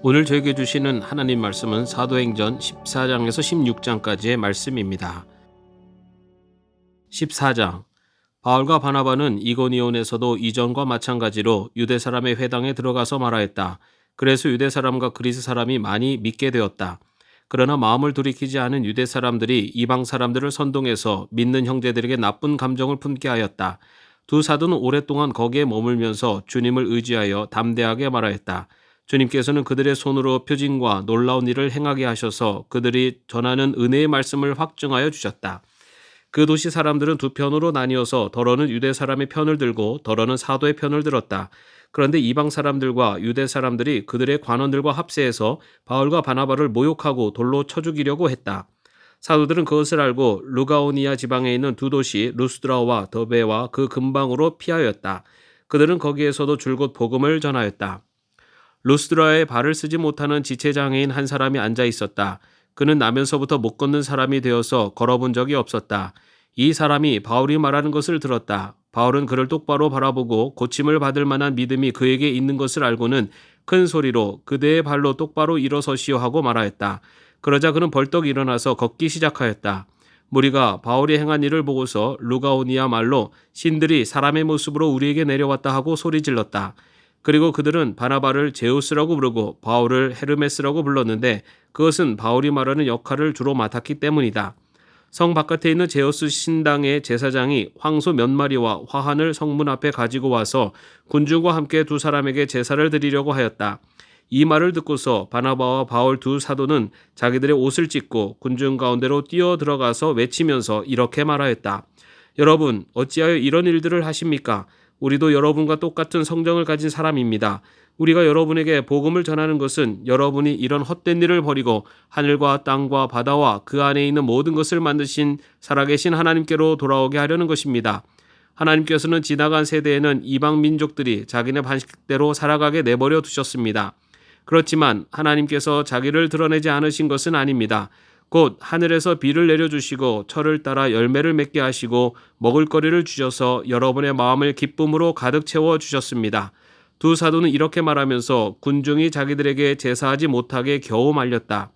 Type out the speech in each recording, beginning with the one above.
오늘 저에게 주시는 하나님 말씀은 사도행전 14장에서 16장까지의 말씀입니다. 14장. 바울과 바나바는 이고니온에서도 이전과 마찬가지로 유대 사람의 회당에 들어가서 말하였다. 그래서 유대 사람과 그리스 사람이 많이 믿게 되었다. 그러나 마음을 돌이키지 않은 유대 사람들이 이방 사람들을 선동해서 믿는 형제들에게 나쁜 감정을 품게 하였다. 두 사도는 오랫동안 거기에 머물면서 주님을 의지하여 담대하게 말하였다. 주님께서는 그들의 손으로 표징과 놀라운 일을 행하게 하셔서 그들이 전하는 은혜의 말씀을 확증하여 주셨다. 그 도시 사람들은 두 편으로 나뉘어서 더러는 유대 사람의 편을 들고 더러는 사도의 편을 들었다. 그런데 이방 사람들과 유대 사람들이 그들의 관원들과 합세해서 바울과 바나바를 모욕하고 돌로 쳐 죽이려고 했다. 사도들은 그것을 알고 루가오니아 지방에 있는 두 도시 루스드라와 더베와 그 근방으로 피하였다. 그들은 거기에서도 줄곧 복음을 전하였다. 루스드라에 발을 쓰지 못하는 지체장애인 한 사람이 앉아 있었다. 그는 나면서부터 못 걷는 사람이 되어서 걸어본 적이 없었다. 이 사람이 바울이 말하는 것을 들었다. 바울은 그를 똑바로 바라보고 고침을 받을 만한 믿음이 그에게 있는 것을 알고는 큰 소리로 그대의 발로 똑바로 일어서시오 하고 말하였다. 그러자 그는 벌떡 일어나서 걷기 시작하였다. 무리가 바울이 행한 일을 보고서 루가오니아 말로 신들이 사람의 모습으로 우리에게 내려왔다 하고 소리질렀다. 그리고 그들은 바나바를 제우스라고 부르고 바울을 헤르메스라고 불렀는데 그것은 바울이 말하는 역할을 주로 맡았기 때문이다. 성 바깥에 있는 제우스 신당의 제사장이 황소 몇 마리와 화환을 성문 앞에 가지고 와서 군중과 함께 두 사람에게 제사를 드리려고 하였다. 이 말을 듣고서 바나바와 바울 두 사도는 자기들의 옷을 찢고 군중 가운데로 뛰어 들어가서 외치면서 이렇게 말하였다. 여러분, 어찌하여 이런 일들을 하십니까? 우리도 여러분과 똑같은 성정을 가진 사람입니다. 우리가 여러분에게 복음을 전하는 것은 여러분이 이런 헛된 일을 버리고 하늘과 땅과 바다와 그 안에 있는 모든 것을 만드신 살아계신 하나님께로 돌아오게 하려는 것입니다. 하나님께서는 지나간 세대에는 이방 민족들이 자기네 방식대로 살아가게 내버려 두셨습니다. 그렇지만 하나님께서 자기를 드러내지 않으신 것은 아닙니다. 곧 하늘에서 비를 내려주시고 철을 따라 열매를 맺게 하시고 먹을거리를 주셔서 여러분의 마음을 기쁨으로 가득 채워주셨습니다. 두 사도는 이렇게 말하면서 군중이 자기들에게 제사하지 못하게 겨우 말렸다.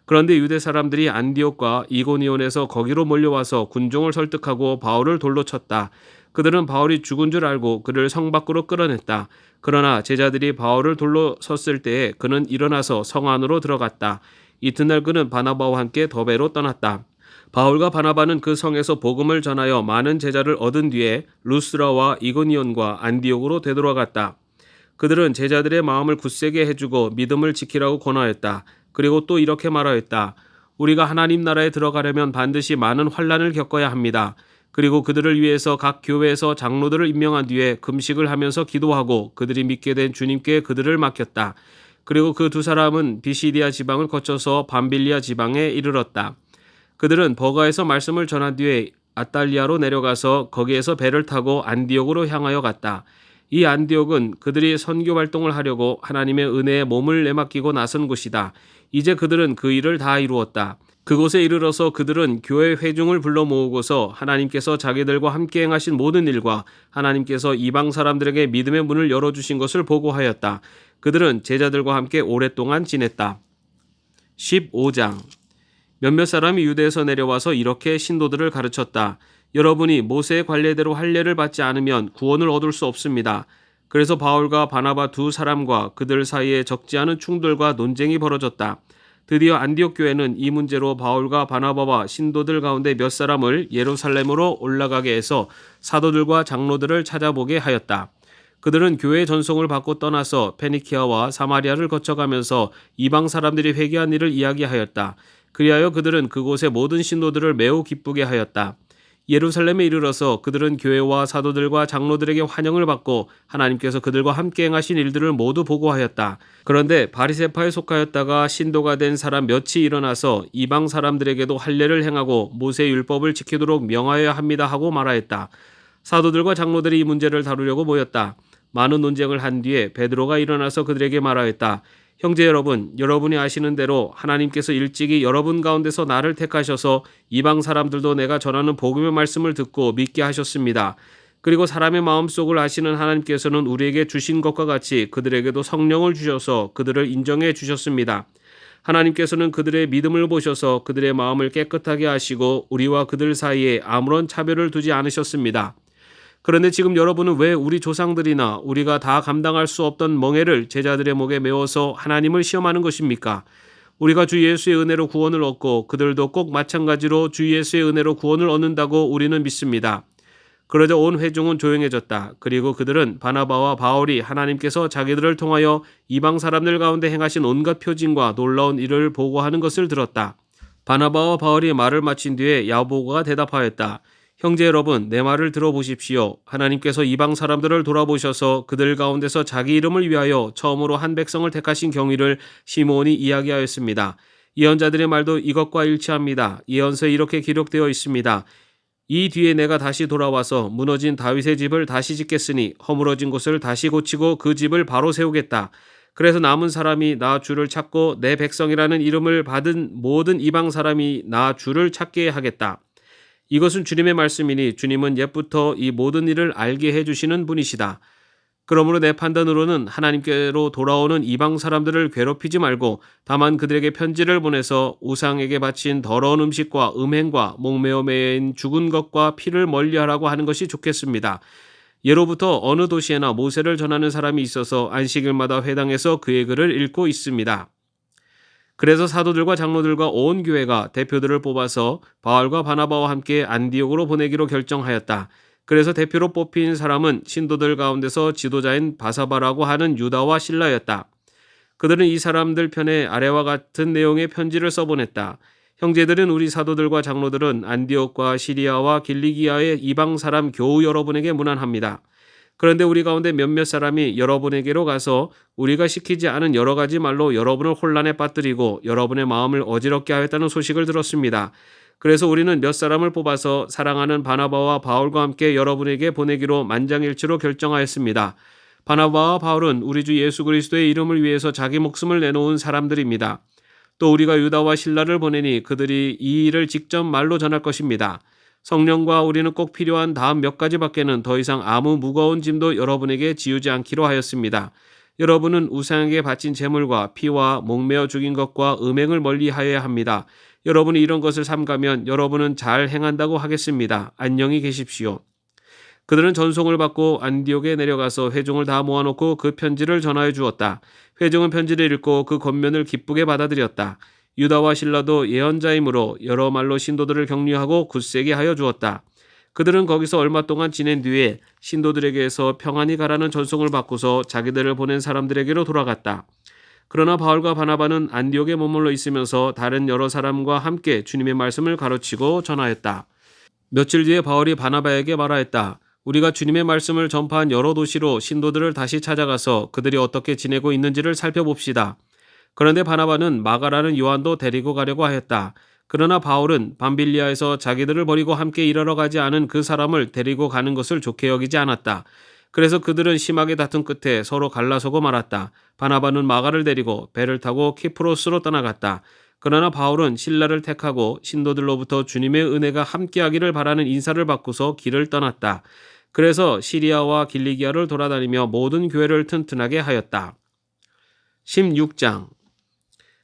그런데 유대 사람들이 안디옥과 이고니온에서 거기로 몰려와서 군중을 설득하고 바울을 돌로 쳤다. 그들은 바울이 죽은 줄 알고 그를 성 밖으로 끌어냈다. 그러나 제자들이 바울을 돌로 섰을 때에 그는 일어나서 성 안으로 들어갔다. 이튿날 그는 바나바와 함께 더베로 떠났다. 바울과 바나바는 그 성에서 복음을 전하여 많은 제자를 얻은 뒤에 루스라와 이고니온과 안디옥으로 되돌아갔다. 그들은 제자들의 마음을 굳세게 해주고 믿음을 지키라고 권하였다. 그리고 또 이렇게 말하였다. 우리가 하나님 나라에 들어가려면 반드시 많은 환난을 겪어야 합니다. 그리고 그들을 위해서 각 교회에서 장로들을 임명한 뒤에 금식을 하면서 기도하고 그들이 믿게 된 주님께 그들을 맡겼다. 그리고 그 두 사람은 비시디아 지방을 거쳐서 밤빌리아 지방에 이르렀다. 그들은 버가에서 말씀을 전한 뒤에 아탈리아로 내려가서 거기에서 배를 타고 안디옥으로 향하여 갔다. 이 안디옥은 그들이 선교 활동을 하려고 하나님의 은혜에 몸을 내맡기고 나선 곳이다. 이제 그들은 그 일을 다 이루었다. 그곳에 이르러서 그들은 교회 회중을 불러 모으고서 하나님께서 자기들과 함께 행하신 모든 일과 하나님께서 이방 사람들에게 믿음의 문을 열어주신 것을 보고하였다. 그들은 제자들과 함께 오랫동안 지냈다. 15장. 몇몇 사람이 유대에서 내려와서 이렇게 신도들을 가르쳤다. 여러분이 모세의 관례대로 할례를 받지 않으면 구원을 얻을 수 없습니다. 그래서 바울과 바나바 두 사람과 그들 사이에 적지 않은 충돌과 논쟁이 벌어졌다. 드디어 안디옥 교회는 이 문제로 바울과 바나바와 신도들 가운데 몇 사람을 예루살렘으로 올라가게 해서 사도들과 장로들을 찾아보게 하였다. 그들은 교회의 전송을 받고 떠나서 페니키아와 사마리아를 거쳐가면서 이방 사람들이 회개한 일을 이야기하였다. 그리하여 그들은 그곳의 모든 신도들을 매우 기쁘게 하였다. 예루살렘에 이르러서 그들은 교회와 사도들과 장로들에게 환영을 받고 하나님께서 그들과 함께 행하신 일들을 모두 보고하였다. 그런데 바리새파에 속하였다가 신도가 된 사람 몇이 일어나서 이방 사람들에게도 할례를 행하고 모세의 율법을 지키도록 명하여야 합니다 하고 말하였다. 사도들과 장로들이 이 문제를 다루려고 모였다. 많은 논쟁을 한 뒤에 베드로가 일어나서 그들에게 말하였다. 형제 여러분, 여러분이 아시는 대로 하나님께서 일찍이 여러분 가운데서 나를 택하셔서 이방 사람들도 내가 전하는 복음의 말씀을 듣고 믿게 하셨습니다. 그리고 사람의 마음속을 아시는 하나님께서는 우리에게 주신 것과 같이 그들에게도 성령을 주셔서 그들을 인정해 주셨습니다. 하나님께서는 그들의 믿음을 보셔서 그들의 마음을 깨끗하게 하시고 우리와 그들 사이에 아무런 차별을 두지 않으셨습니다. 그런데 지금 여러분은 왜 우리 조상들이나 우리가 다 감당할 수 없던 멍에를 제자들의 목에 메워서 하나님을 시험하는 것입니까? 우리가 주 예수의 은혜로 구원을 얻고 그들도 꼭 마찬가지로 주 예수의 은혜로 구원을 얻는다고 우리는 믿습니다. 그러자 온 회중은 조용해졌다. 그리고 그들은 바나바와 바울이 하나님께서 자기들을 통하여 이방 사람들 가운데 행하신 온갖 표징과 놀라운 일을 보고하는 것을 들었다. 바나바와 바울이 말을 마친 뒤에 야보고가 대답하였다. 형제 여러분, 내 말을 들어보십시오. 하나님께서 이방 사람들을 돌아보셔서 그들 가운데서 자기 이름을 위하여 처음으로 한 백성을 택하신 경위를 시므온이 이야기하였습니다. 예언자들의 말도 이것과 일치합니다. 예언서에 이렇게 기록되어 있습니다. 이 뒤에 내가 다시 돌아와서 무너진 다윗의 집을 다시 짓겠으니 허물어진 곳을 다시 고치고 그 집을 바로 세우겠다. 그래서 남은 사람이 나 주를 찾고 내 백성이라는 이름을 받은 모든 이방 사람이 나 주를 찾게 하겠다. 이것은 주님의 말씀이니 주님은 옛부터 이 모든 일을 알게 해주시는 분이시다. 그러므로 내 판단으로는 하나님께로 돌아오는 이방 사람들을 괴롭히지 말고 다만 그들에게 편지를 보내서 우상에게 바친 더러운 음식과 음행과 목매어 매인 죽은 것과 피를 멀리하라고 하는 것이 좋겠습니다. 예로부터 어느 도시에나 모세를 전하는 사람이 있어서 안식일마다 회당에서 그의 글을 읽고 있습니다. 그래서 사도들과 장로들과 온 교회가 대표들을 뽑아서 바울과 바나바와 함께 안디옥으로 보내기로 결정하였다. 그래서 대표로 뽑힌 사람은 신도들 가운데서 지도자인 바사바라고 하는 유다와 실라였다. 그들은 이 사람들 편에 아래와 같은 내용의 편지를 써보냈다. 형제들은 우리 사도들과 장로들은 안디옥과 시리아와 길리기아의 이방 사람 교우 여러분에게 문안합니다. 그런데 우리 가운데 몇몇 사람이 여러분에게로 가서 우리가 시키지 않은 여러 가지 말로 여러분을 혼란에 빠뜨리고 여러분의 마음을 어지럽게 하였다는 소식을 들었습니다. 그래서 우리는 몇 사람을 뽑아서 사랑하는 바나바와 바울과 함께 여러분에게 보내기로 만장일치로 결정하였습니다. 바나바와 바울은 우리 주 예수 그리스도의 이름을 위해서 자기 목숨을 내놓은 사람들입니다. 또 우리가 유다와 실라를 보내니 그들이 이 일을 직접 말로 전할 것입니다. 성령과 우리는 꼭 필요한 다음 몇 가지밖에는 더 이상 아무 무거운 짐도 여러분에게 지우지 않기로 하였습니다. 여러분은 우상에게 바친 제물과 피와 목매어 죽인 것과 음행을 멀리하여야 합니다. 여러분이 이런 것을 삼가면 여러분은 잘 행한다고 하겠습니다. 안녕히 계십시오. 그들은 전송을 받고 안디옥에 내려가서 회중을 다 모아놓고 그 편지를 전하여 주었다. 회중은 편지를 읽고 그 겉면을 기쁘게 받아들였다. 유다와 실라도 예언자이므로 여러 말로 신도들을 격려하고 굳세게 하여 주었다. 그들은 거기서 얼마 동안 지낸 뒤에 신도들에게서 평안히 가라는 전송을 받고서 자기들을 보낸 사람들에게로 돌아갔다. 그러나 바울과 바나바는 안디옥에 머물러 있으면서 다른 여러 사람과 함께 주님의 말씀을 가르치고 전하였다. 며칠 뒤에 바울이 바나바에게 말하였다. 우리가 주님의 말씀을 전파한 여러 도시로 신도들을 다시 찾아가서 그들이 어떻게 지내고 있는지를 살펴봅시다. 그런데 바나바는 마가라는 요한도 데리고 가려고 하였다. 그러나 바울은 밤빌리아에서 자기들을 버리고 함께 일하러 가지 않은 그 사람을 데리고 가는 것을 좋게 여기지 않았다. 그래서 그들은 심하게 다툰 끝에 서로 갈라서고 말았다. 바나바는 마가를 데리고 배를 타고 키프로스로 떠나갔다. 그러나 바울은 실라를 택하고 신도들로부터 주님의 은혜가 함께하기를 바라는 인사를 받고서 길을 떠났다. 그래서 시리아와 길리기아를 돌아다니며 모든 교회를 튼튼하게 하였다. 16장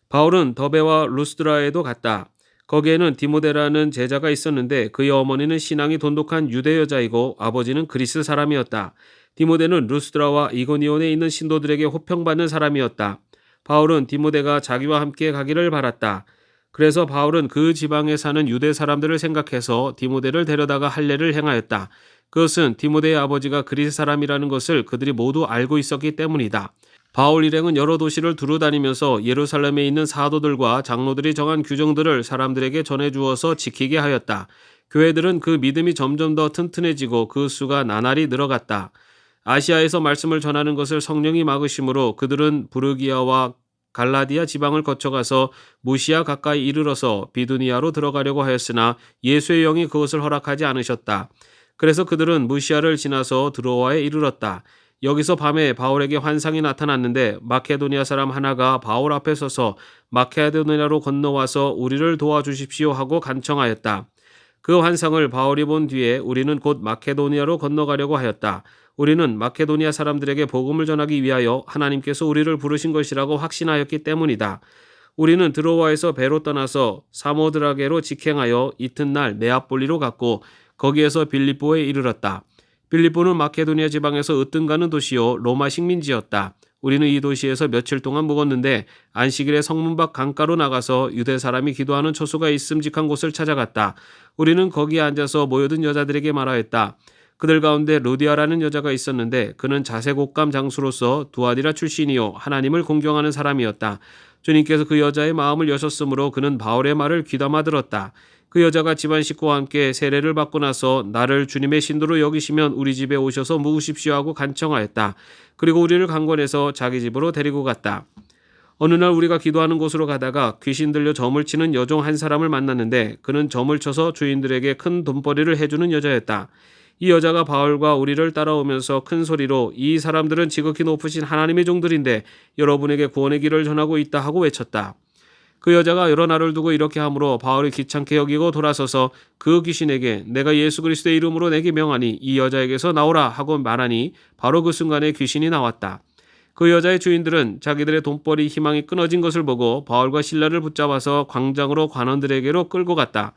바울은 더베와 루스드라에도 갔다. 거기에는 디모데라는 제자가 있었는데 그의 어머니는 신앙이 돈독한 유대 여자이고 아버지는 그리스 사람이었다. 디모데는 루스드라와 이고니온에 있는 신도들에게 호평받는 사람이었다. 바울은 디모데가 자기와 함께 가기를 바랐다. 그래서 바울은 그 지방에 사는 유대 사람들을 생각해서 디모데를 데려다가 할례를 행하였다. 그것은 디모데의 아버지가 그리스 사람이라는 것을 그들이 모두 알고 있었기 때문이다. 바울 일행은 여러 도시를 두루 다니면서 예루살렘에 있는 사도들과 장로들이 정한 규정들을 사람들에게 전해주어서 지키게 하였다. 교회들은 그 믿음이 점점 더 튼튼해지고 그 수가 나날이 늘어갔다. 아시아에서 말씀을 전하는 것을 성령이 막으심으로 그들은 부르기아와 갈라디아 지방을 거쳐가서 무시아 가까이 이르러서 비두니아로 들어가려고 하였으나 예수의 영이 그것을 허락하지 않으셨다. 그래서 그들은 무시아를 지나서 드로아에 이르렀다. 여기서 밤에 바울에게 환상이 나타났는데 마케도니아 사람 하나가 바울 앞에 서서 마케도니아로 건너와서 우리를 도와주십시오 하고 간청하였다. 그 환상을 바울이 본 뒤에 우리는 곧 마케도니아로 건너가려고 하였다. 우리는 마케도니아 사람들에게 복음을 전하기 위하여 하나님께서 우리를 부르신 것이라고 확신하였기 때문이다. 우리는 드로아에서 배로 떠나서 사모드라게로 직행하여 이튿날 네아폴리로 갔고 거기에서 빌립보에 이르렀다. 빌립보는 마케도니아 지방에서 으뜸가는 도시요 로마 식민지였다. 우리는 이 도시에서 며칠 동안 묵었는데 안식일에 성문 밖 강가로 나가서 유대 사람이 기도하는 처소가 있음직한 곳을 찾아갔다. 우리는 거기에 앉아서 모여든 여자들에게 말하였다. 그들 가운데 루디아라는 여자가 있었는데 그는 자색옥감 장수로서 두아디라 출신이요 하나님을 공경하는 사람이었다. 주님께서 그 여자의 마음을 여셨으므로 그는 바울의 말을 귀담아 들었다. 그 여자가 집안 식구와 함께 세례를 받고 나서 나를 주님의 신도로 여기시면 우리 집에 오셔서 묵으십시오 하고 간청하였다. 그리고 우리를 강권해서 자기 집으로 데리고 갔다. 어느 날 우리가 기도하는 곳으로 가다가 귀신 들려 점을 치는 여종 한 사람을 만났는데 그는 점을 쳐서 주인들에게 큰 돈벌이를 해주는 여자였다. 이 여자가 바울과 우리를 따라오면서 큰 소리로 이 사람들은 지극히 높으신 하나님의 종들인데 여러분에게 구원의 길을 전하고 있다 하고 외쳤다. 그 여자가 여러 날을 두고 이렇게 하므로 바울이 귀찮게 여기고 돌아서서 그 귀신에게 내가 예수 그리스도의 이름으로 내게 명하니 이 여자에게서 나오라 하고 말하니 바로 그 순간에 귀신이 나왔다. 그 여자의 주인들은 자기들의 돈벌이 희망이 끊어진 것을 보고 바울과 실라를 붙잡아서 광장으로 관원들에게로 끌고 갔다.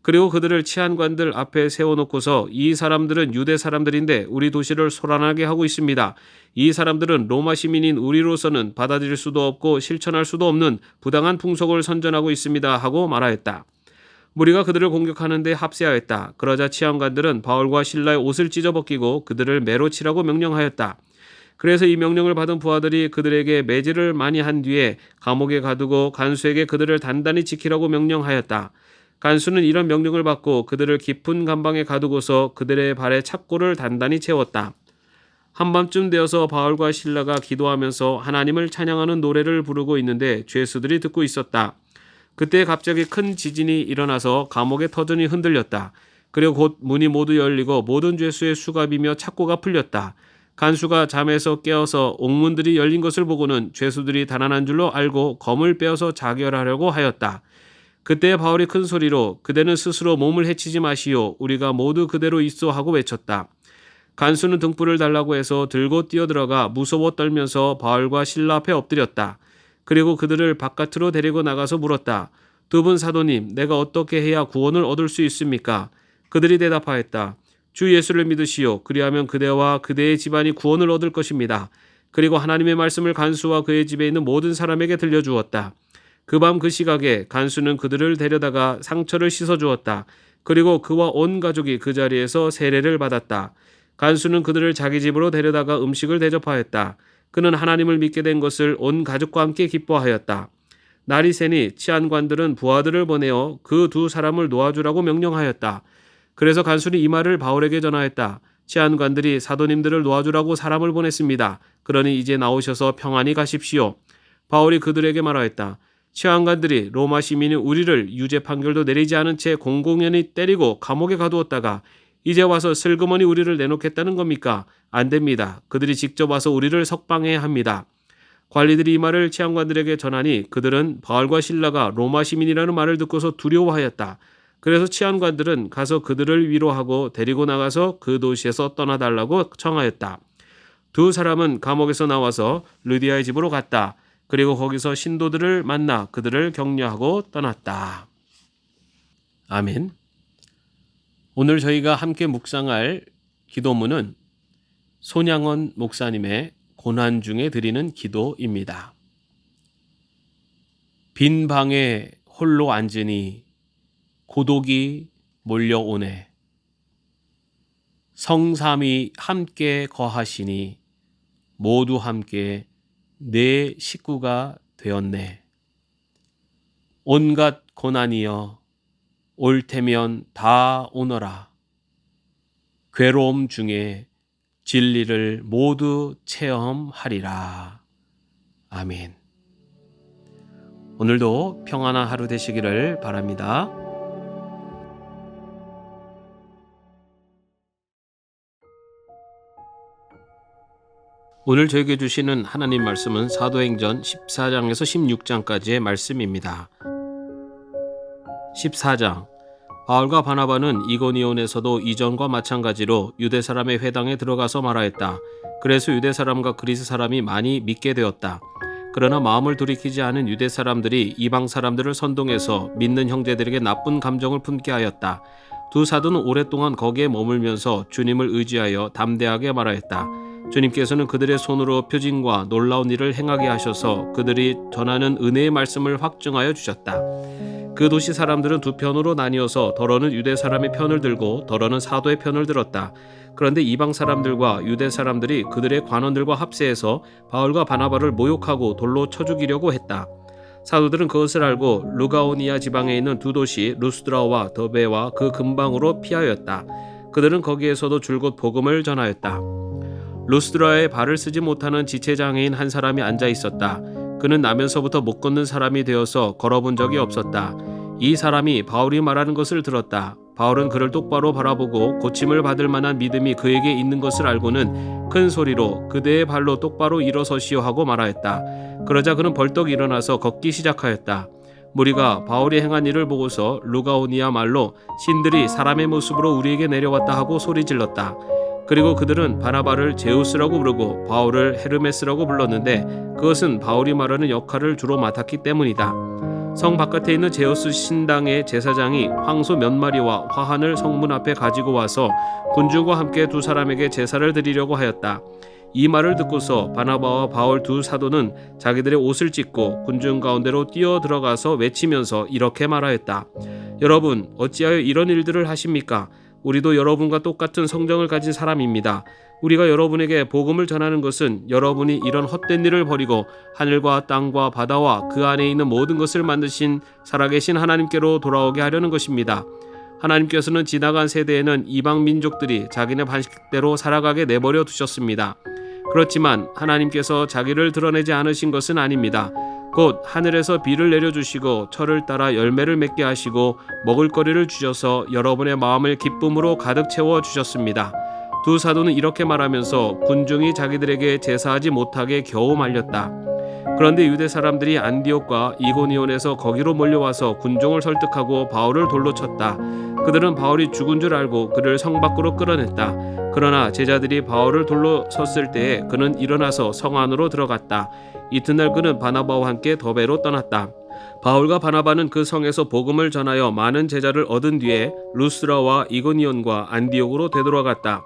그리고 그들을 치안관들 앞에 세워놓고서 이 사람들은 유대 사람들인데 우리 도시를 소란하게 하고 있습니다. 이 사람들은 로마 시민인 우리로서는 받아들일 수도 없고 실천할 수도 없는 부당한 풍속을 선전하고 있습니다 하고 말하였다. 무리가 그들을 공격하는데 합세하였다. 그러자 치안관들은 바울과 실라의 옷을 찢어벗기고 그들을 매로 치라고 명령하였다. 그래서 이 명령을 받은 부하들이 그들에게 매질을 많이 한 뒤에 감옥에 가두고 간수에게 그들을 단단히 지키라고 명령하였다. 간수는 이런 명령을 받고 그들을 깊은 감방에 가두고서 그들의 발에 착고를 단단히 채웠다. 한밤쯤 되어서 바울과 실라가 기도하면서 하나님을 찬양하는 노래를 부르고 있는데 죄수들이 듣고 있었다. 그때 갑자기 큰 지진이 일어나서 감옥의 터전이 흔들렸다. 그리고 곧 문이 모두 열리고 모든 죄수의 수갑이며 착고가 풀렸다. 간수가 잠에서 깨어서 옥문들이 열린 것을 보고는 죄수들이 달아난 줄로 알고 검을 빼어서 자결하려고 하였다. 그때 바울이 큰 소리로 그대는 스스로 몸을 해치지 마시오. 우리가 모두 그대로 있소 하고 외쳤다. 간수는 등불을 달라고 해서 들고 뛰어들어가 무서워 떨면서 바울과 실라 앞에 엎드렸다. 그리고 그들을 바깥으로 데리고 나가서 물었다. 두 분 사도님, 내가 어떻게 해야 구원을 얻을 수 있습니까? 그들이 대답하였다. 주 예수를 믿으시오. 그리하면 그대와 그대의 집안이 구원을 얻을 것입니다. 그리고 하나님의 말씀을 간수와 그의 집에 있는 모든 사람에게 들려주었다. 그 밤 그 시각에 간수는 그들을 데려다가 상처를 씻어주었다. 그리고 그와 온 가족이 그 자리에서 세례를 받았다. 간수는 그들을 자기 집으로 데려다가 음식을 대접하였다. 그는 하나님을 믿게 된 것을 온 가족과 함께 기뻐하였다. 날이 새니 치안관들은 부하들을 보내어 그 두 사람을 놓아주라고 명령하였다. 그래서 간수는 이 말을 바울에게 전하였다. 치안관들이 사도님들을 놓아주라고 사람을 보냈습니다. 그러니 이제 나오셔서 평안히 가십시오. 바울이 그들에게 말하였다. 치안관들이 로마 시민인 우리를 유죄 판결도 내리지 않은 채 공공연히 때리고 감옥에 가두었다가 이제 와서 슬그머니 우리를 내놓겠다는 겁니까? 안 됩니다. 그들이 직접 와서 우리를 석방해야 합니다. 관리들이 이 말을 치안관들에게 전하니 그들은 바울과 실라가 로마 시민이라는 말을 듣고서 두려워하였다. 그래서 치안관들은 가서 그들을 위로하고 데리고 나가서 그 도시에서 떠나달라고 청하였다. 두 사람은 감옥에서 나와서 루디아의 집으로 갔다. 그리고 거기서 신도들을 만나 그들을 격려하고 떠났다. 아멘. 오늘 저희가 함께 묵상할 기도문은 손양원 목사님의 고난 중에 드리는 기도입니다. 빈 방에 홀로 앉으니 고독이 몰려오네. 성삼이 함께 거하시니 모두 함께 내 식구가 되었네. 온갖 고난이여 올 테면 다 오너라. 괴로움 중에 진리를 모두 체험하리라. 아멘. 오늘도 평안한 하루 되시기를 바랍니다. 오늘 저에게 주시는 하나님 말씀은 사도행전 14장에서 16장까지의 말씀입니다. 14장 바울과 바나바는 이고니온에서도 이전과 마찬가지로 유대 사람의 회당에 들어가서 말하였다. 그래서 유대 사람과 그리스 사람이 많이 믿게 되었다. 그러나 마음을 돌이키지 않은 유대 사람들이 이방 사람들을 선동해서 믿는 형제들에게 나쁜 감정을 품게 하였다. 두 사도는 오랫동안 거기에 머물면서 주님을 의지하여 담대하게 말하였다. 주님께서는 그들의 손으로 표징과 놀라운 일을 행하게 하셔서 그들이 전하는 은혜의 말씀을 확증하여 주셨다. 그 도시 사람들은 두 편으로 나뉘어서 더러는 유대 사람의 편을 들고 더러는 사도의 편을 들었다. 그런데 이방 사람들과 유대 사람들이 그들의 관원들과 합세해서 바울과 바나바를 모욕하고 돌로 쳐 죽이려고 했다. 사도들은 그것을 알고 루가오니아 지방에 있는 두 도시 루스드라와 더베와 그 근방으로 피하였다. 그들은 거기에서도 줄곧 복음을 전하였다. 루스드라에 발을 쓰지 못하는 지체장애인 한 사람이 앉아 있었다. 그는 나면서부터 못 걷는 사람이 되어서 걸어본 적이 없었다. 이 사람이 바울이 말하는 것을 들었다. 바울은 그를 똑바로 바라보고 고침을 받을 만한 믿음이 그에게 있는 것을 알고는 큰 소리로 그대의 발로 똑바로 일어서시오 하고 말하였다. 그러자 그는 벌떡 일어나서 걷기 시작하였다. 무리가 바울이 행한 일을 보고서 루가오니아 말로 신들이 사람의 모습으로 우리에게 내려왔다 하고 소리질렀다. 그리고 그들은 바나바를 제우스라고 부르고 바울을 헤르메스라고 불렀는데 그것은 바울이 말하는 역할을 주로 맡았기 때문이다. 성 바깥에 있는 제우스 신당의 제사장이 황소 몇 마리와 화환을 성문 앞에 가지고 와서 군중과 함께 두 사람에게 제사를 드리려고 하였다. 이 말을 듣고서 바나바와 바울 두 사도는 자기들의 옷을 찢고 군중 가운데로 뛰어 들어가서 외치면서 이렇게 말하였다. 여러분, 어찌하여 이런 일들을 하십니까? 우리도 여러분과 똑같은 성정을 가진 사람입니다. 우리가 여러분에게 복음을 전하는 것은 여러분이 이런 헛된 일을 버리고 하늘과 땅과 바다와 그 안에 있는 모든 것을 만드신 살아계신 하나님께로 돌아오게 하려는 것입니다. 하나님께서는 지나간 세대에는 이방 민족들이 자기네 방식대로 살아가게 내버려 두셨습니다. 그렇지만 하나님께서 자기를 드러내지 않으신 것은 아닙니다. 곧 하늘에서 비를 내려주시고 철을 따라 열매를 맺게 하시고 먹을거리를 주셔서 여러분의 마음을 기쁨으로 가득 채워주셨습니다. 두 사도는 이렇게 말하면서 군중이 자기들에게 제사하지 못하게 겨우 말렸다. 그런데 유대 사람들이 안디옥과 이고니온에서 거기로 몰려와서 군중을 설득하고 바울을 돌로 쳤다. 그들은 바울이 죽은 줄 알고 그를 성 밖으로 끌어냈다. 그러나 제자들이 바울을 돌로 섰을 때에 그는 일어나서 성 안으로 들어갔다. 이튿날 그는 바나바와 함께 더베로 떠났다. 바울과 바나바는 그 성에서 복음을 전하여 많은 제자를 얻은 뒤에 루스드라와 이고니온과 안디옥으로 되돌아갔다.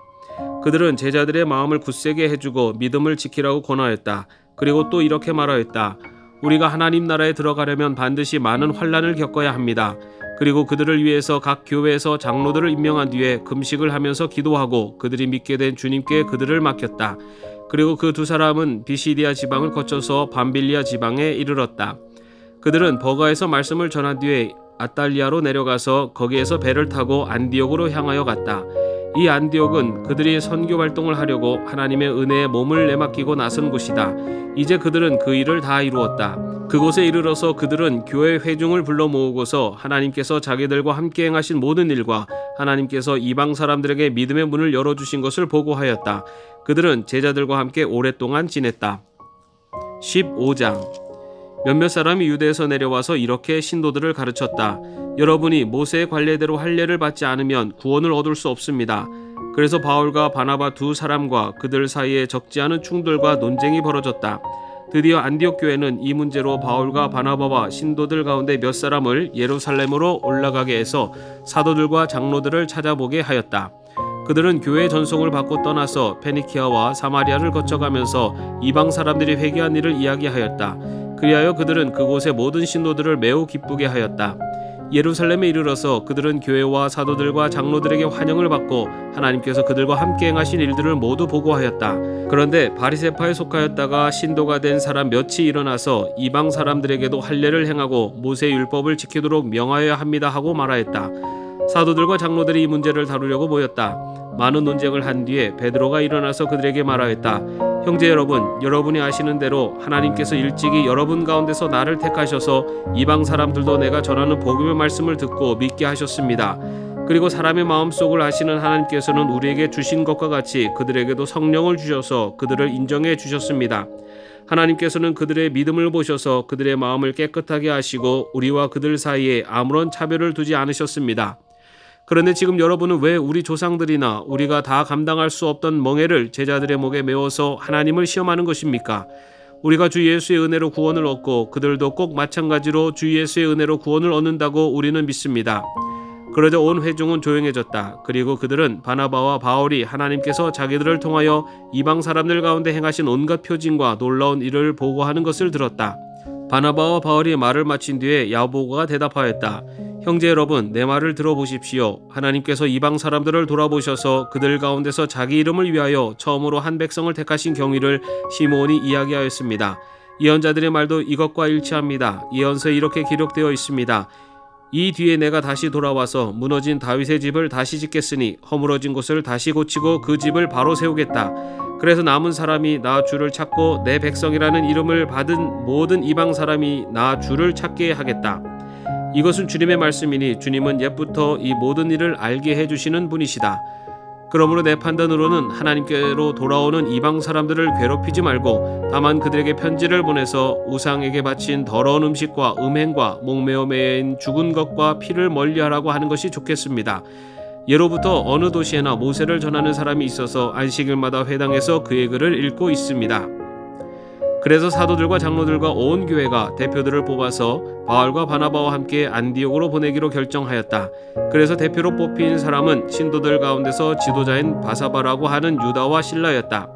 그들은 제자들의 마음을 굳세게 해주고 믿음을 지키라고 권하였다. 그리고 또 이렇게 말하였다. 우리가 하나님 나라에 들어가려면 반드시 많은 환난을 겪어야 합니다. 그리고 그들을 위해서 각 교회에서 장로들을 임명한 뒤에 금식을 하면서 기도하고 그들이 믿게 된 주님께 그들을 맡겼다. 그리고 그 두 사람은 비시디아 지방을 거쳐서 밤빌리아 지방에 이르렀다. 그들은 버가에서 말씀을 전한 뒤에 아탈리아로 내려가서 거기에서 배를 타고 안디옥으로 향하여 갔다. 이 안디옥은 그들이 선교 활동을 하려고 하나님의 은혜에 몸을 내맡기고 나선 곳이다. 이제 그들은 그 일을 다 이루었다. 그곳에 이르러서 그들은 교회 회중을 불러 모으고서 하나님께서 자기들과 함께 행하신 모든 일과 하나님께서 이방 사람들에게 믿음의 문을 열어주신 것을 보고하였다. 그들은 제자들과 함께 오랫동안 지냈다. 15장. 몇몇 사람이 유대에서 내려와서 이렇게 신도들을 가르쳤다. 여러분이 모세의 관례대로 할례를 받지 않으면 구원을 얻을 수 없습니다. 그래서 바울과 바나바 두 사람과 그들 사이에 적지 않은 충돌과 논쟁이 벌어졌다. 드디어 안디옥 교회는 이 문제로 바울과 바나바와 신도들 가운데 몇 사람을 예루살렘으로 올라가게 해서 사도들과 장로들을 찾아보게 하였다. 그들은 교회의 전송을 받고 떠나서 페니키아와 사마리아를 거쳐가면서 이방 사람들이 회개한 일을 이야기하였다. 그리하여 그들은 그곳의 모든 신도들을 매우 기쁘게 하였다. 예루살렘에 이르러서 그들은 교회와 사도들과 장로들에게 환영을 받고 하나님께서 그들과 함께 행하신 일들을 모두 보고하였다. 그런데 바리새파에 속하였다가 신도가 된 사람 몇이 일어나서 이방 사람들에게도 할례를 행하고 모세의 율법을 지키도록 명하여야 합니다 하고 말하였다. 사도들과 장로들이 이 문제를 다루려고 모였다. 많은 논쟁을 한 뒤에 베드로가 일어나서 그들에게 말하였다. 형제 여러분, 여러분이 아시는 대로 하나님께서 일찍이 여러분 가운데서 나를 택하셔서 이방 사람들도 내가 전하는 복음의 말씀을 듣고 믿게 하셨습니다. 그리고 사람의 마음속을 아시는 하나님께서는 우리에게 주신 것과 같이 그들에게도 성령을 주셔서 그들을 인정해 주셨습니다. 하나님께서는 그들의 믿음을 보셔서 그들의 마음을 깨끗하게 하시고 우리와 그들 사이에 아무런 차별을 두지 않으셨습니다. 그런데 지금 여러분은 왜 우리 조상들이나 우리가 다 감당할 수 없던 멍에를 제자들의 목에 메워서 하나님을 시험하는 것입니까? 우리가 주 예수의 은혜로 구원을 얻고 그들도 꼭 마찬가지로 주 예수의 은혜로 구원을 얻는다고 우리는 믿습니다. 그러자 온 회중은 조용해졌다. 그리고 그들은 바나바와 바울이 하나님께서 자기들을 통하여 이방 사람들 가운데 행하신 온갖 표징과 놀라운 일을 보고하는 것을 들었다. 바나바와 바울이 말을 마친 뒤에 야보고가 대답하였다. 형제 여러분, 내 말을 들어보십시오. 하나님께서 이방 사람들을 돌아보셔서 그들 가운데서 자기 이름을 위하여 처음으로 한 백성을 택하신 경위를 시므온이 이야기하였습니다. 예언자들의 말도 이것과 일치합니다. 예언서에 이렇게 기록되어 있습니다. 이 뒤에 내가 다시 돌아와서 무너진 다윗의 집을 다시 짓겠으니 허물어진 곳을 다시 고치고 그 집을 바로 세우겠다. 그래서 남은 사람이 나 주를 찾고 내 백성이라는 이름을 받은 모든 이방 사람이 나 주를 찾게 하겠다. 이것은 주님의 말씀이니 주님은 옛부터 이 모든 일을 알게 해주시는 분이시다. 그러므로 내 판단으로는 하나님께로 돌아오는 이방 사람들을 괴롭히지 말고 다만 그들에게 편지를 보내서 우상에게 바친 더러운 음식과 음행과 목매어 매인 죽은 것과 피를 멀리하라고 하는 것이 좋겠습니다. 예로부터 어느 도시에나 모세를 전하는 사람이 있어서 안식일마다 회당에서 그의 글을 읽고 있습니다. 그래서 사도들과 장로들과 온 교회가 대표들을 뽑아서 바울과 바나바와 함께 안디옥으로 보내기로 결정하였다. 그래서 대표로 뽑힌 사람은 신도들 가운데서 지도자인 바사바라고 하는 유다와 실라였다.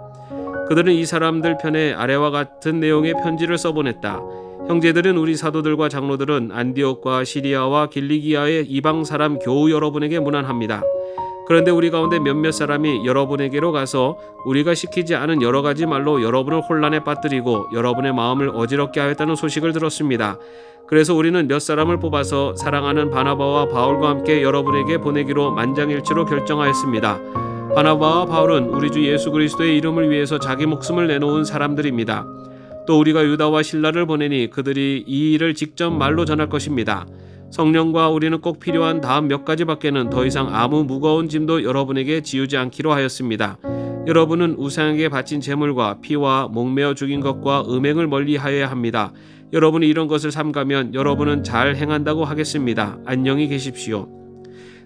그들은 이 사람들 편에 아래와 같은 내용의 편지를 써보냈다. 형제들은 우리 사도들과 장로들은 안디옥과 시리아와 길리기아의 이방 사람 교우 여러분에게 문안합니다. 그런데 우리 가운데 몇몇 사람이 여러분에게로 가서 우리가 시키지 않은 여러 가지 말로 여러분을 혼란에 빠뜨리고 여러분의 마음을 어지럽게 하였다는 소식을 들었습니다. 그래서 우리는 몇 사람을 뽑아서 사랑하는 바나바와 바울과 함께 여러분에게 보내기로 만장일치로 결정하였습니다. 바나바와 바울은 우리 주 예수 그리스도의 이름을 위해서 자기 목숨을 내놓은 사람들입니다. 또 우리가 유다와 실라를 보내니 그들이 이 일을 직접 말로 전할 것입니다. 성령과 우리는 꼭 필요한 다음 몇 가지밖에는 더 이상 아무 무거운 짐도 여러분에게 지우지 않기로 하였습니다. 여러분은 우상에게 바친 제물과 피와 목매어 죽인 것과 음행을 멀리하여야 합니다. 여러분이 이런 것을 삼가면 여러분은 잘 행한다고 하겠습니다. 안녕히 계십시오.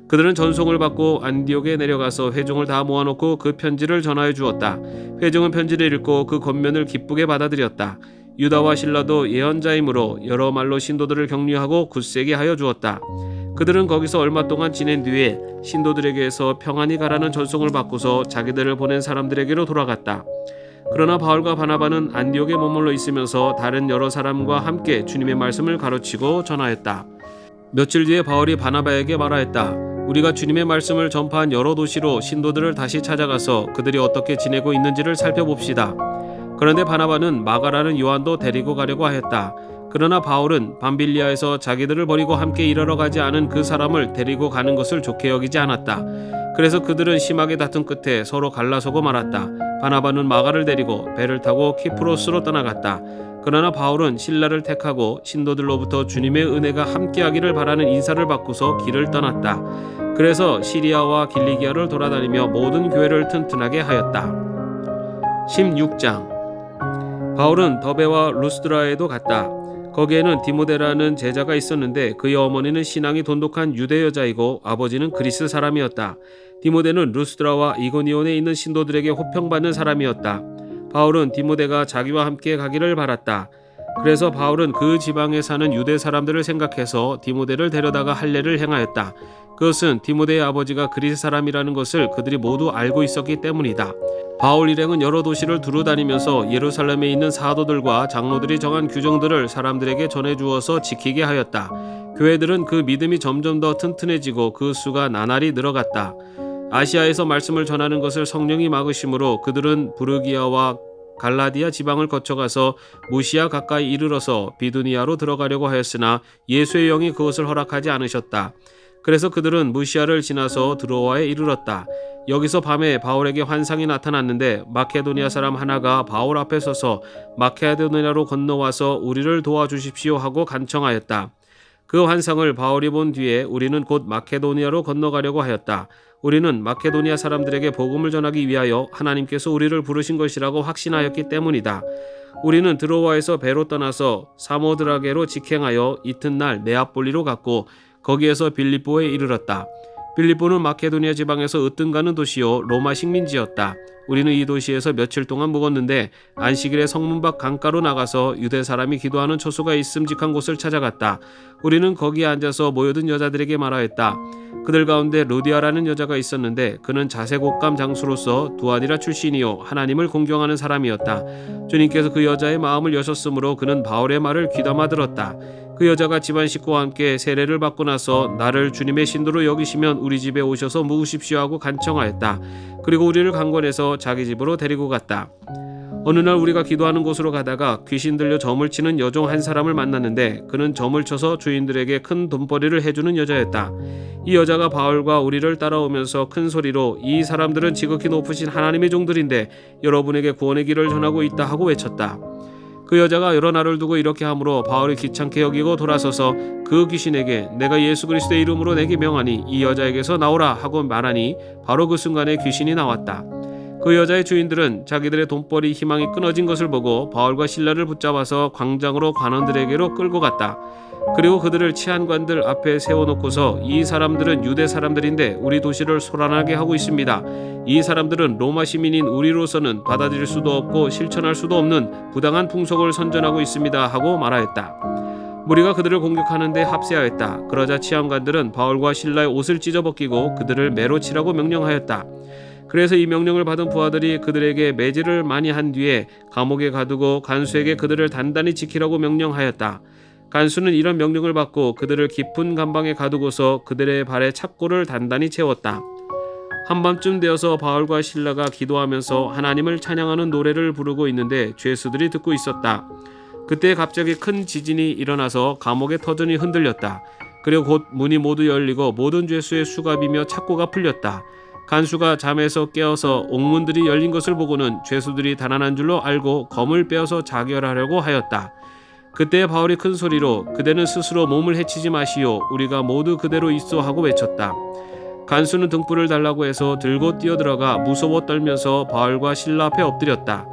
그들은 전송을 받고 안디옥에 내려가서 회중을 다 모아놓고 그 편지를 전하여 주었다. 회중은 편지를 읽고 그 겉면을 기쁘게 받아들였다. 유다와 실라도 예언자이므로 여러 말로 신도들을 격려하고 굳세게 하여 주었다. 그들은 거기서 얼마 동안 지낸 뒤에 신도들에게서 평안히 가라는 전송을 받고서 자기들을 보낸 사람들에게로 돌아갔다. 그러나 바울과 바나바는 안디옥에 머물러 있으면서 다른 여러 사람과 함께 주님의 말씀을 가르치고 전하였다. 며칠 뒤에 바울이 바나바에게 말하였다. 우리가 주님의 말씀을 전파한 여러 도시로 신도들을 다시 찾아가서 그들이 어떻게 지내고 있는지를 살펴봅시다. 그런데 바나바는 마가라는 요한도 데리고 가려고 하였다. 그러나 바울은 밤빌리아에서 자기들을 버리고 함께 일하러 가지 않은 그 사람을 데리고 가는 것을 좋게 여기지 않았다. 그래서 그들은 심하게 다툰 끝에 서로 갈라서고 말았다. 바나바는 마가를 데리고 배를 타고 키프로스로 떠나갔다. 그러나 바울은 실라를 택하고 신도들로부터 주님의 은혜가 함께하기를 바라는 인사를 받고서 길을 떠났다. 그래서 시리아와 길리기아를 돌아다니며 모든 교회를 튼튼하게 하였다. 16장 바울은 더베와 루스드라에도 갔다. 거기에는 디모데라는 제자가 있었는데 그의 어머니는 신앙이 돈독한 유대 여자이고 아버지는 그리스 사람이었다. 디모데는 루스드라와 이고니온에 있는 신도들에게 호평받는 사람이었다. 바울은 디모데가 자기와 함께 가기를 바랐다. 그래서 바울은 그 지방에 사는 유대 사람들을 생각해서 디모데를 데려다가 할례를 행하였다. 그것은 디모데의 아버지가 그리스 사람이라는 것을 그들이 모두 알고 있었기 때문이다. 바울 일행은 여러 도시를 두루 다니면서 예루살렘에 있는 사도들과 장로들이 정한 규정들을 사람들에게 전해주어서 지키게 하였다. 교회들은 그 믿음이 점점 더 튼튼해지고 그 수가 나날이 늘어갔다. 아시아에서 말씀을 전하는 것을 성령이 막으심으로 그들은 부르기아와 갈라디아 지방을 거쳐가서 무시아 가까이 이르러서 비두니아로 들어가려고 하였으나 예수의 영이 그것을 허락하지 않으셨다. 그래서 그들은 무시아를 지나서 드로아에 이르렀다. 여기서 밤에 바울에게 환상이 나타났는데 마케도니아 사람 하나가 바울 앞에 서서 마케도니아로 건너와서 우리를 도와주십시오 하고 간청하였다. 그 환상을 바울이 본 뒤에 우리는 곧 마케도니아로 건너가려고 하였다. 우리는 마케도니아 사람들에게 복음을 전하기 위하여 하나님께서 우리를 부르신 것이라고 확신하였기 때문이다. 우리는 드로아에서 배로 떠나서 사모드라게로 직행하여 이튿날 네아폴리로 갔고 거기에서 빌립보에 이르렀다. 빌립보는 마케도니아 지방에서 으뜸가는 도시요 로마 식민지였다. 우리는 이 도시에서 며칠 동안 묵었는데 안식일에 성문 밖 강가로 나가서 유대 사람이 기도하는 처소가 있음직한 곳을 찾아갔다. 우리는 거기에 앉아서 모여든 여자들에게 말하였다. 그들 가운데 루디아라는 여자가 있었는데 그는 자색옥감 장수로서 두아디라 출신이요 하나님을 공경하는 사람이었다. 주님께서 그 여자의 마음을 여셨으므로 그는 바울의 말을 귀담아 들었다. 그 여자가 집안 식구와 함께 세례를 받고 나서 나를 주님의 신도로 여기시면 우리 집에 오셔서 묵으십시오 하고 간청하였다. 그리고 우리를 강권해서 자기 집으로 데리고 갔다. 어느 날 우리가 기도하는 곳으로 가다가 귀신 들려 점을 치는 여종 한 사람을 만났는데 그는 점을 쳐서 주인들에게 큰 돈벌이를 해주는 여자였다. 이 여자가 바울과 우리를 따라오면서 큰 소리로 이 사람들은 지극히 높으신 하나님의 종들인데 여러분에게 구원의 길을 전하고 있다 하고 외쳤다. 그 여자가 여러 날을 두고 이렇게 하므로 바울이 귀찮게 여기고 돌아서서 그 귀신에게 내가 예수 그리스도의 이름으로 내게 명하니 이 여자에게서 나오라 하고 말하니 바로 그 순간에 귀신이 나왔다. 그 여자의 주인들은 자기들의 돈벌이 희망이 끊어진 것을 보고 바울과 실라를 붙잡아서 광장으로 관원들에게로 끌고 갔다. 그리고 그들을 치안관들 앞에 세워놓고서 이 사람들은 유대 사람들인데 우리 도시를 소란하게 하고 있습니다. 이 사람들은 로마 시민인 우리로서는 받아들일 수도 없고 실천할 수도 없는 부당한 풍속을 선전하고 있습니다 하고 말하였다. 무리가 그들을 공격하는데 합세하였다. 그러자 치안관들은 바울과 실라의 옷을 찢어벗기고 그들을 매로 치라고 명령하였다. 그래서 이 명령을 받은 부하들이 그들에게 매질을 많이 한 뒤에 감옥에 가두고 간수에게 그들을 단단히 지키라고 명령하였다. 간수는 이런 명령을 받고 그들을 깊은 감방에 가두고서 그들의 발에 찹고를 단단히 채웠다. 한밤쯤 되어서 바울과 실라가 기도하면서 하나님을 찬양하는 노래를 부르고 있는데 죄수들이 듣고 있었다. 그때 갑자기 큰 지진이 일어나서 감옥의 터전이 흔들렸다. 그리고 곧 문이 모두 열리고 모든 죄수의 수갑이며 찹고가 풀렸다. 간수가 잠에서 깨어서 옥문들이 열린 것을 보고는 죄수들이 달아난 줄로 알고 검을 빼어서 자결하려고 하였다. 그때 바울이 큰 소리로 그대는 스스로 몸을 해치지 마시오 우리가 모두 그대로 있어 하고 외쳤다. 간수는 등불을 달라고 해서 들고 뛰어들어가 무서워 떨면서 바울과 실라 앞에 엎드렸다.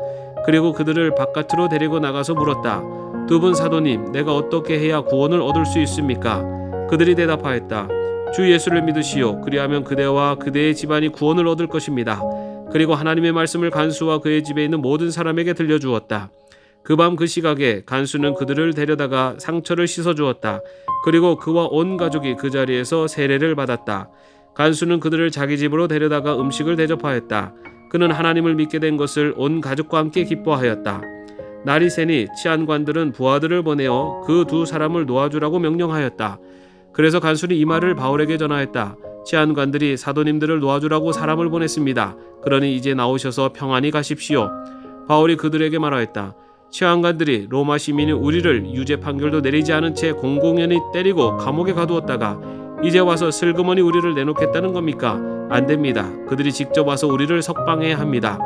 그리고 그들을 바깥으로 데리고 나가서 물었다. 두 분 사도님, 내가 어떻게 해야 구원을 얻을 수 있습니까? 그들이 대답하였다. 주 예수를 믿으시오. 그리하면 그대와 그대의 집안이 구원을 얻을 것입니다. 그리고 하나님의 말씀을 간수와 그의 집에 있는 모든 사람에게 들려주었다. 그 밤 그 시각에 간수는 그들을 데려다가 상처를 씻어주었다. 그리고 그와 온 가족이 그 자리에서 세례를 받았다. 간수는 그들을 자기 집으로 데려다가 음식을 대접하였다. 그는 하나님을 믿게 된 것을 온 가족과 함께 기뻐하였다. 날이 새니 치안관들은 부하들을 보내어 그 두 사람을 놓아주라고 명령하였다. 그래서 간수는 이 말을 바울에게 전하였다. 치안관들이 사도님들을 놓아주라고 사람을 보냈습니다. 그러니 이제 나오셔서 평안히 가십시오. 바울이 그들에게 말하였다. 치안관들이 로마 시민이 우리를 유죄 판결도 내리지 않은 채 공공연히 때리고 감옥에 가두었다가 이제 와서 슬그머니 우리를 내놓겠다는 겁니까? 안 됩니다. 그들이 직접 와서 우리를 석방해야 합니다.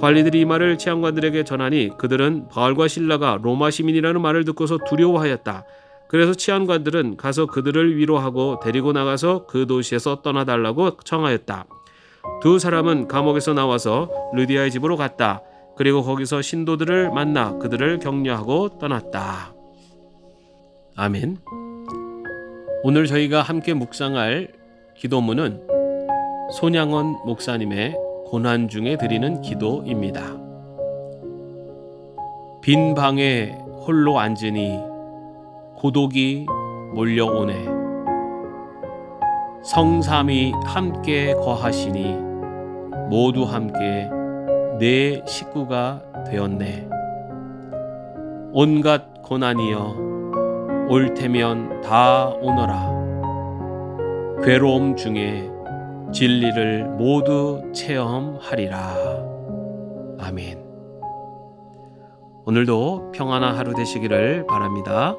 관리들이 이 말을 치안관들에게 전하니 그들은 바울과 실라가 로마 시민이라는 말을 듣고서 두려워하였다. 그래서 치안관들은 가서 그들을 위로하고 데리고 나가서 그 도시에서 떠나달라고 청하였다. 두 사람은 감옥에서 나와서 루디아의 집으로 갔다. 그리고 거기서 신도들을 만나 그들을 격려하고 떠났다. 아멘. 오늘 저희가 함께 묵상할 기도문은 손양원 목사님의 고난 중에 드리는 기도입니다. 빈 방에 홀로 앉으니 고독이 몰려오네. 성삼이 함께 거하시니 모두 함께 내 식구가 되었네. 온갖 고난이여 올 테면 다 오너라. 괴로움 중에 진리를 모두 체험하리라. 아멘. 오늘도 평안한 하루 되시기를 바랍니다.